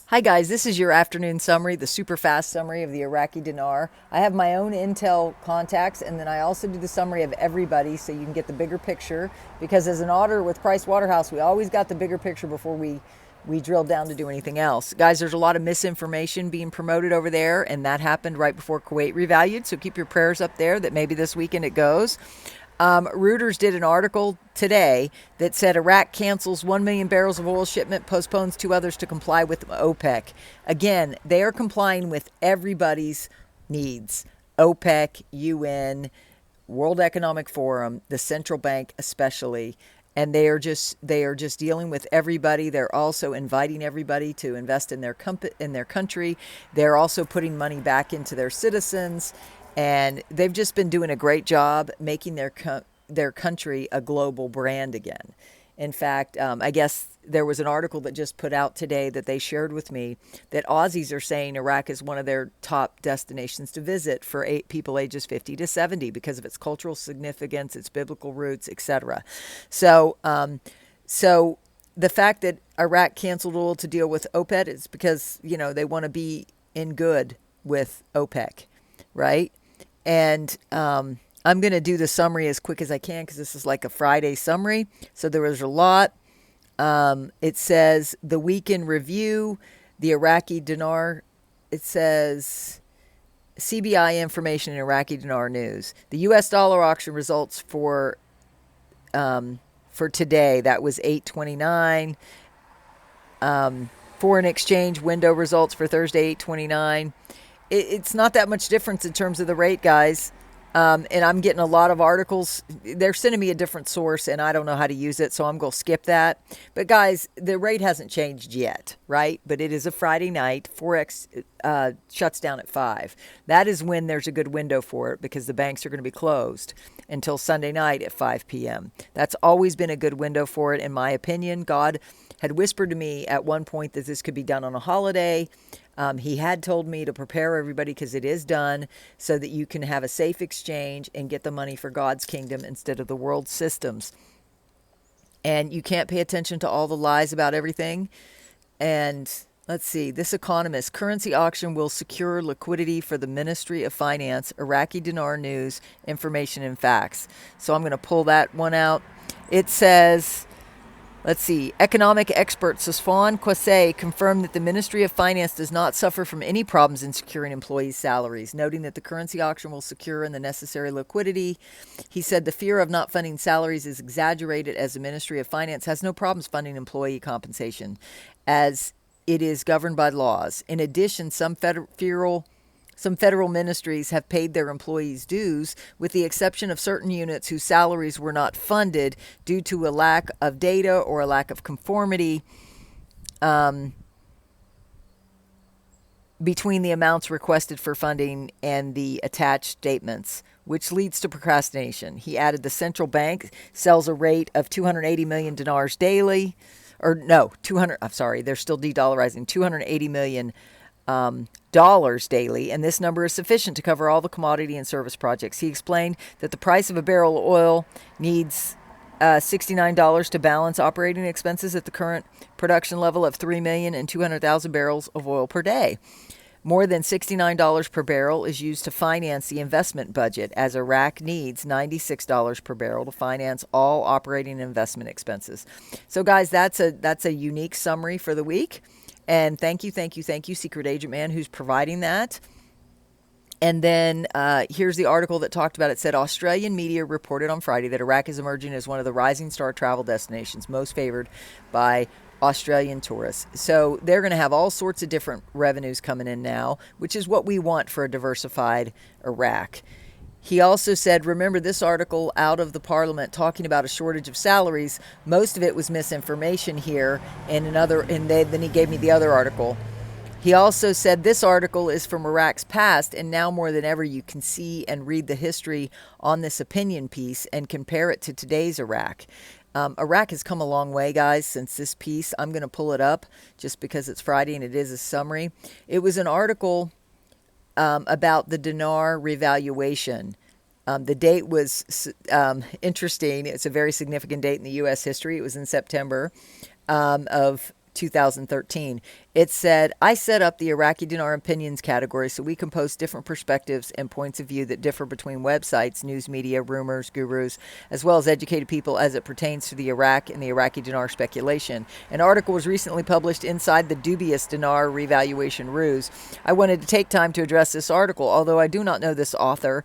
Hi guys, this is your afternoon summary, the super fast summary of the Iraqi dinar. I have my own intel contacts, and then I also do the summary of everybody so you can get the bigger picture, because as an auditor with Price Waterhouse, we always got the bigger picture before we drill down to do anything else. Guys, there's a lot of misinformation being promoted over there, and that happened right before Kuwait revalued, so keep your prayers up there that maybe this weekend it goes. Reuters did an article today that said Iraq cancels 1 million barrels of oil shipment, postpones two others to comply with OPEC. Again, they are complying with everybody's needs. OPEC, UN, World Economic Forum, the central bank especially, and they are just dealing with everybody. They're also inviting everybody to invest in their country. They're also putting money back into their citizens, and they've just been doing a great job making their country a global brand again. In fact, I guess there was an article that just put out today that they shared with me that Aussies are saying Iraq is one of their top destinations to visit for people ages 50 to 70 because of its cultural significance, its biblical roots, etc. So the fact that Iraq canceled oil to deal with OPEC is because, they want to be in good with OPEC, right? And I'm going to do the summary as quick as I can because this is like a Friday summary. So there was a lot. It says the week in review, the Iraqi dinar. It says CBI information in Iraqi dinar news. The U.S. dollar auction results for today. That was 8/29. Foreign exchange window results for Thursday, 8/29. It's not that much difference in terms of the rate, guys. And I'm getting a lot of articles. They're sending me a different source, and I don't know how to use it, so I'm going to skip that. But, guys, the rate hasn't changed yet, right? But it is a Friday night. Forex shuts down at 5. That is when there's a good window for it because the banks are going to be closed until Sunday night at 5 p.m. That's always been a good window for it, in my opinion. God had whispered to me at one point that this could be done on a holiday. He had told me to prepare everybody because it is done so that you can have a safe exchange and get the money for God's kingdom instead of the world systems. And you can't pay attention to all the lies about everything. And let's see, this economist, currency auction will secure liquidity for the Ministry of Finance, Iraqi dinar news, information and facts. So I'm going to pull that one out. It says... Let's see. Economic expert Sasfan Quasey confirmed that the Ministry of Finance does not suffer from any problems in securing employees' salaries, noting that the currency auction will secure in the necessary liquidity. He said the fear of not funding salaries is exaggerated as the Ministry of Finance has no problems funding employee compensation, as it is governed by laws. In addition, some federal ministries have paid their employees' dues, with the exception of certain units whose salaries were not funded due to a lack of data or a lack of conformity between the amounts requested for funding and the attached statements, which leads to procrastination. He added the central bank sells a rate of 280 million dinars daily. Or no, 200, I'm sorry, they're still de-dollarizing, 280 million dollars daily, and this number is sufficient to cover all the commodity and service projects. He explained that the price of a barrel of oil needs $69 to balance operating expenses at the current production level of 3,200,000 barrels of oil per day. More than $69 per barrel is used to finance the investment budget, as Iraq needs $96 per barrel to finance all operating and investment expenses. So, guys, that's a unique summary for the week. And thank you, Secret Agent Man, who's providing that. And then here's the article that talked about it. It said Australian media reported on Friday that Iraq is emerging as one of the rising star travel destinations most favored by Australian tourists. So they're going to have all sorts of different revenues coming in now, which is what we want for a diversified Iraq. He also said, remember this article out of the parliament talking about a shortage of salaries. Most of it was misinformation here. Then he gave me the other article. He also said this article is from Iraq's past, and now more than ever you can see and read the history on this opinion piece and compare it to today's Iraq. Iraq has come a long way, guys, since this piece. I'm going to pull it up just because it's Friday and it is a summary. It was an article about the dinar revaluation. The date was interesting. It's a very significant date in the U.S. history. It was in September of 2013. It said, I set up the Iraqi Dinar opinions category so we can post different perspectives and points of view that differ between websites, news media, rumors, gurus, as well as educated people as it pertains to the Iraq and the Iraqi Dinar speculation. An article was recently published inside the dubious Dinar revaluation ruse. I wanted to take time to address this article, although I do not know this author.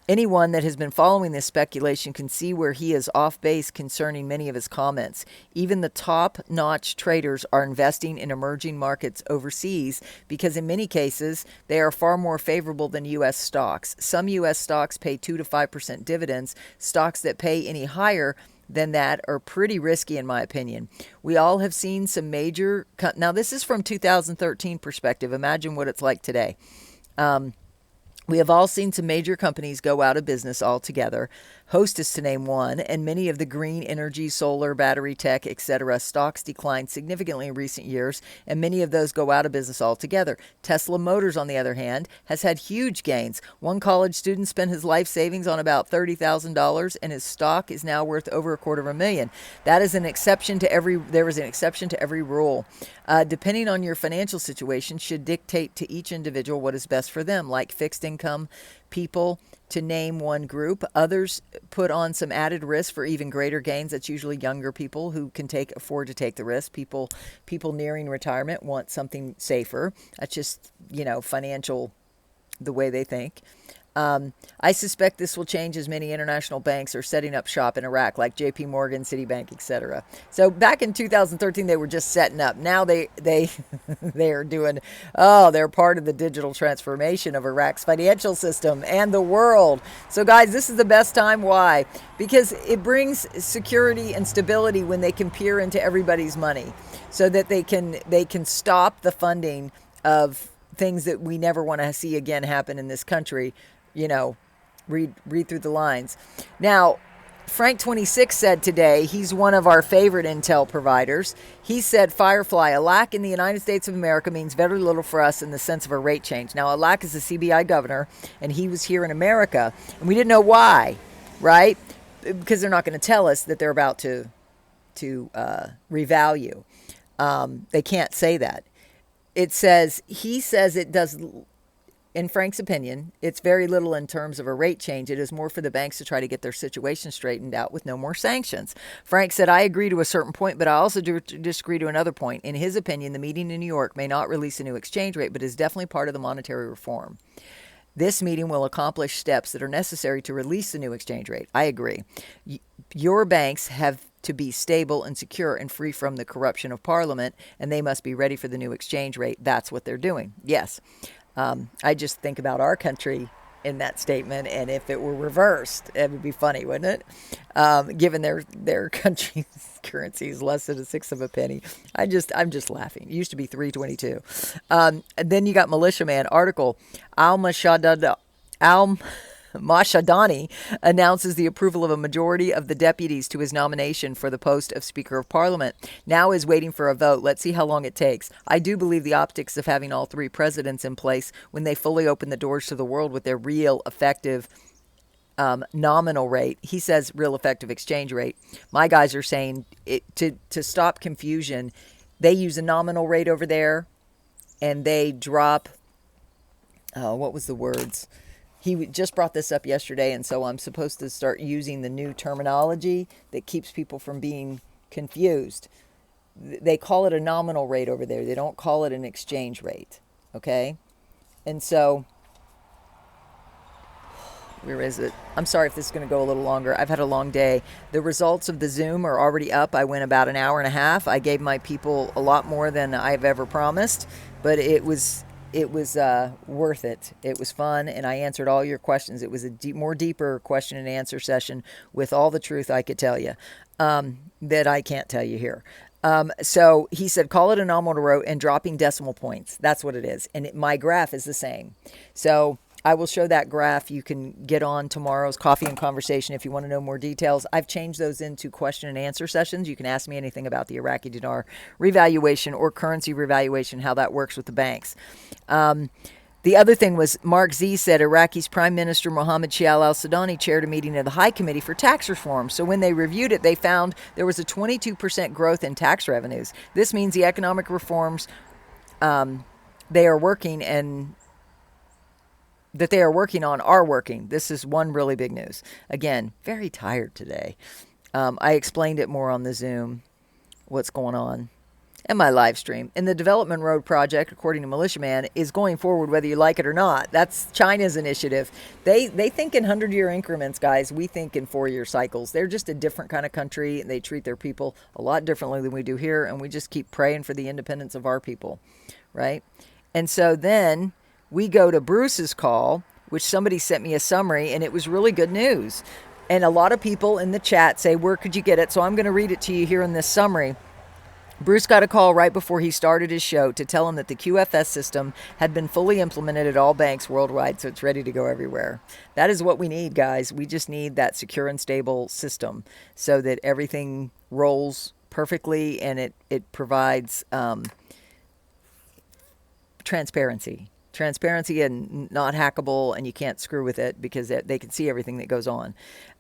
Anyone that has been following this speculation can see where he is off base concerning many of his comments. Even the top-notch traders are investing in emerging markets overseas because in many cases they are far more favorable than U.S. stocks. Some U.S. stocks pay 2 to 5% dividends. Stocks that pay any higher than that are pretty risky in my opinion. We all have seen some major... Now this is from 2013 perspective. Imagine what it's like today. We have all seen some major companies go out of business altogether, Hostess to name one, and many of the green energy, solar, battery tech, etc. stocks declined significantly in recent years, and many of those go out of business altogether. Tesla Motors, on the other hand, has had huge gains. One college student spent his life savings on about $30,000, and his stock is now worth over $250,000. That is an exception to there is an exception to every rule. Depending on your financial situation, should dictate to each individual what is best for them, like fixed income people, to name one group. Others put on some added risk for even greater gains. That's usually younger people who can afford to take the risk. People nearing retirement want something safer. That's just, financial, the way they think. I suspect this will change as many international banks are setting up shop in Iraq, like JP Morgan, Citibank, etc. So back in 2013, they were just setting up. Now they are doing, they're part of the digital transformation of Iraq's financial system and the world. So guys, this is the best time. Why? Because it brings security and stability when they can peer into everybody's money so that they can stop the funding of things that we never want to see again happen in this country. Read through the lines. Now, Frank26 said today, he's one of our favorite intel providers. He said, Firefly, a lack in the United States of America means very little for us in the sense of a rate change. Now, Alak is the CBI governor, and he was here in America, and we didn't know why, right? Because they're not going to tell us that they're about to revalue. They can't say that. He says it does, in Frank's opinion, it's very little in terms of a rate change. It is more for the banks to try to get their situation straightened out with no more sanctions. Frank said, I agree to a certain point, but I also disagree to another point. In his opinion, the meeting in New York may not release a new exchange rate, but is definitely part of the monetary reform. This meeting will accomplish steps that are necessary to release the new exchange rate. I agree. Your banks have to be stable and secure and free from the corruption of Parliament, and they must be ready for the new exchange rate. That's what they're doing. Yes. I just think about our country in that statement, and if it were reversed, it would be funny, wouldn't it? Given their country's currency is less than a sixth of a penny. I'm just laughing. It used to be 3.22. Then you got Militiaman article. Mashadani announces the approval of a majority of the deputies to his nomination for the post of Speaker of Parliament. Now is waiting for a vote. Let's see how long it takes. I do believe the optics of having all three presidents in place when they fully open the doors to the world with their real effective nominal rate. He says real effective exchange rate. My guys are saying to stop confusion, they use a nominal rate over there and they drop, what was the words? He just brought this up yesterday, and so I'm supposed to start using the new terminology that keeps people from being confused. They call it a nominal rate over there. They don't call it an exchange rate, okay? And so, where is it? I'm sorry if this is going to go a little longer. I've had a long day. The results of the Zoom are already up. I went about an hour and a half. I gave my people a lot more than I've ever promised, but it was worth it. It was fun, and I answered all your questions. It was a deeper question and answer session with all the truth I could tell you that I can't tell you here. So he said, call it a nominal rate and dropping decimal points. That's what it is. And my graph is the same. So I will show that graph. You can get on tomorrow's Coffee and Conversation if you want to know more details. I've changed those into question and answer sessions. You can ask me anything about the Iraqi dinar revaluation or currency revaluation, how that works with the banks. The other thing was Mark Z said Iraqi's Prime Minister Mohammed Shial al-Sudani chaired a meeting of the High Committee for Tax Reform. So when they reviewed it, they found there was a 22% growth in tax revenues. This means the economic reforms they are working and that they are working on are working. This is one really big news. Again, very tired today. I explained it more on the Zoom, what's going on. And my live stream. And the Development Road Project, according to Militiaman, is going forward whether you like it or not. That's China's initiative. They think in 100-year increments, guys. We think in 4-year cycles. They're just a different kind of country, and they treat their people a lot differently than we do here, and we just keep praying for the independence of our people, right? And so then we go to Bruce's call, which somebody sent me a summary, and it was really good news. And a lot of people in the chat say, where could you get it? So I'm going to read it to you here in this summary. Bruce got a call right before he started his show to tell him that the QFS system had been fully implemented at all banks worldwide, so it's ready to go everywhere. That is what we need, guys. We just need that secure and stable system so that everything rolls perfectly and it provides transparency. Transparency and not hackable, and you can't screw with it because they can see everything that goes on.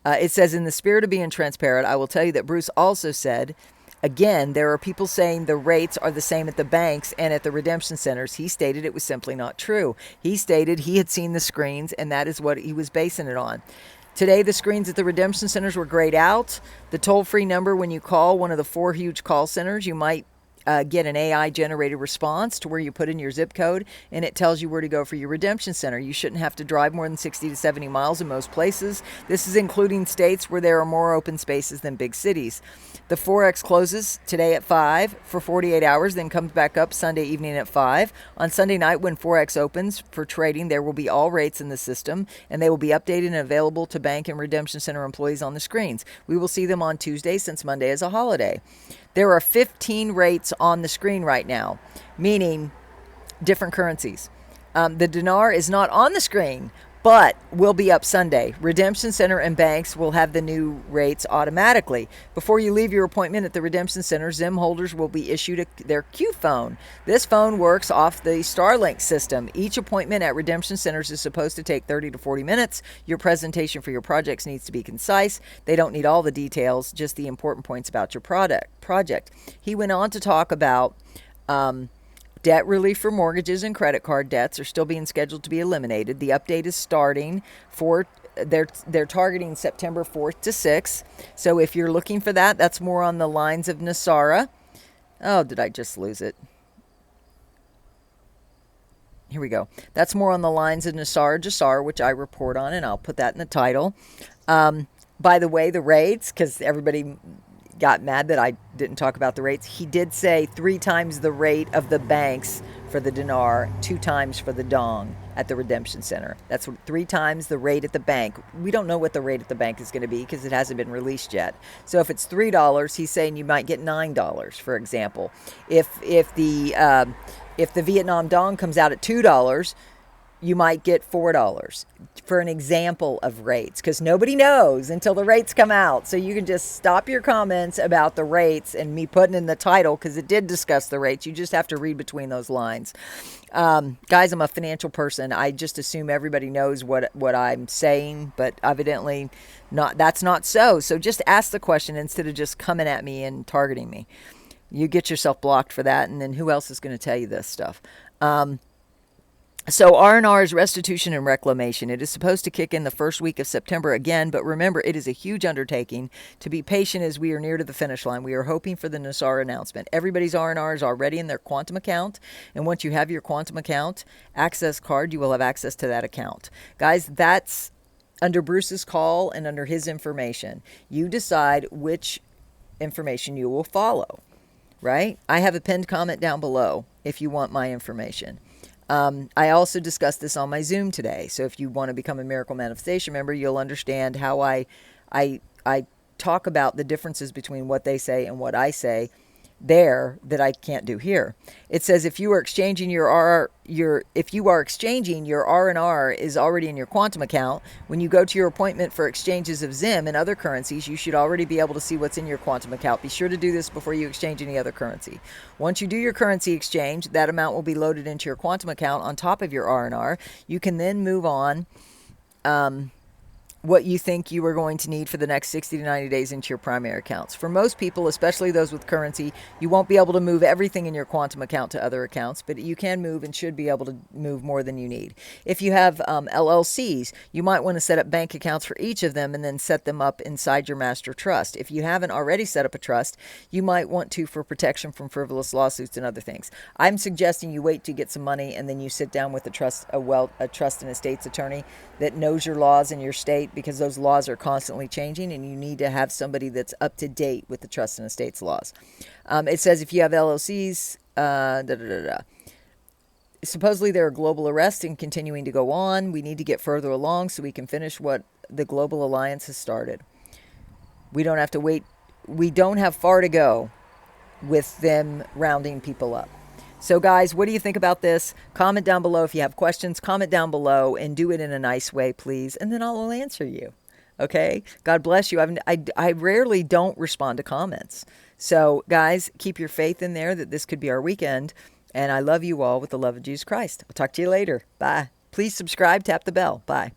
It says, in the spirit of being transparent, I will tell you that Bruce also said, again, there are people saying the rates are the same at the banks and at the redemption centers. He stated it was simply not true. He stated he had seen the screens, and that is what he was basing it on. Today, the screens at the redemption centers were grayed out. The toll-free number when you call one of the 4 huge call centers, you might get an AI-generated response to where you put in your zip code, and it tells you where to go for your redemption center. You shouldn't have to drive more than 60 to 70 miles in most places. This is including states where there are more open spaces than big cities. The Forex closes today at 5 for 48 hours, then comes back up Sunday evening at 5. On Sunday night, when Forex opens for trading, there will be all rates in the system, and they will be updated and available to bank and redemption center employees on the screens. We will see them on Tuesday since Monday is a holiday. There are 15 rates on the screen right now, meaning different currencies. The dinar is not on the screen, but will be up Sunday. Redemption Center and banks will have the new rates automatically. Before you leave your appointment at the Redemption Center, Zim holders will be issued their Q phone. This phone works off the Starlink system. Each appointment at Redemption Centers is supposed to take 30 to 40 minutes. Your presentation for your projects needs to be concise. They don't need all the details, just the important points about your project. He went on to talk about debt relief for mortgages and credit card debts are still being scheduled to be eliminated. The update is starting for they're targeting September 4th to 6th. So if you're looking for that, that's more on the lines of Nesara. Oh, did I just lose it? Here we go. That's more on the lines of Nesara Jassar, which I report on, and I'll put that in the title. By the way, the rates, because everybody got mad that I didn't talk about the rates. He did say 3 times the rate of the banks for the dinar, 2 times for the dong at the redemption center. That's 3 times the rate at the bank. We don't know what the rate at the bank is going to be because it hasn't been released yet. So if it's $3, he's saying you might get $9, for example. If the Vietnam dong comes out at $2, you might get $4 for an example of rates, because nobody knows until the rates come out. So you can just stop your comments about the rates and me putting in the title, because it did discuss the rates. You just have to read between those lines. Guys, I'm a financial person. I just assume everybody knows what I'm saying, but evidently not. That's not so. So just ask the question instead of just coming at me and targeting me. You get yourself blocked for that, and then who else is going to tell you this stuff? So R&R is restitution and reclamation. It is supposed to kick in the first week of September again, but remember, it is a huge undertaking. To be patient as we are near to the finish line. We are hoping for the Nesara announcement. Everybody's R&R is already in their Quantum account, and once you have your Quantum account access card, you will have access to that account. Guys, that's under Bruce's call and under his information. You decide which information you will follow, right? I have a pinned comment down below if you want my information. I also discussed this on my Zoom today. So if you want to become a Miracle Manifestation member, you'll understand how I talk about the differences between what they say and what I say there that I can't do here. It says if you are exchanging your R and R is already in your Quantum account. When you go to your appointment for exchanges of Zim and other currencies, you should already be able to see what's in your Quantum account. Be sure to do this before you exchange any other currency. Once you do your currency exchange, that amount will be loaded into your Quantum account on top of your R and R. You can then move on what you think you are going to need for the next 60 to 90 days into your primary accounts. For most people, especially those with currency, you won't be able to move everything in your Quantum account to other accounts, but you can move and should be able to move more than you need. If you have LLCs, you might want to set up bank accounts for each of them and then set them up inside your master trust. If you haven't already set up a trust, you might want to for protection from frivolous lawsuits and other things. I'm suggesting you wait to get some money and then you sit down with a trust and estates attorney that knows your laws in your state, because those laws are constantly changing and you need to have somebody that's up to date with the trust and estates laws. It says if you have LLCs, supposedly there are global arrests and continuing to go on. We need to get further along so we can finish what the global alliance has started. We don't have to wait. We don't have far to go with them rounding people up. So guys, what do you think about this? Comment down below if you have questions. Comment down below and do it in a nice way, please. And then I'll answer you. Okay? God bless you. I rarely don't respond to comments. So guys, keep your faith in there that this could be our weekend. And I love you all with the love of Jesus Christ. I'll talk to you later. Bye. Please subscribe. Tap the bell. Bye.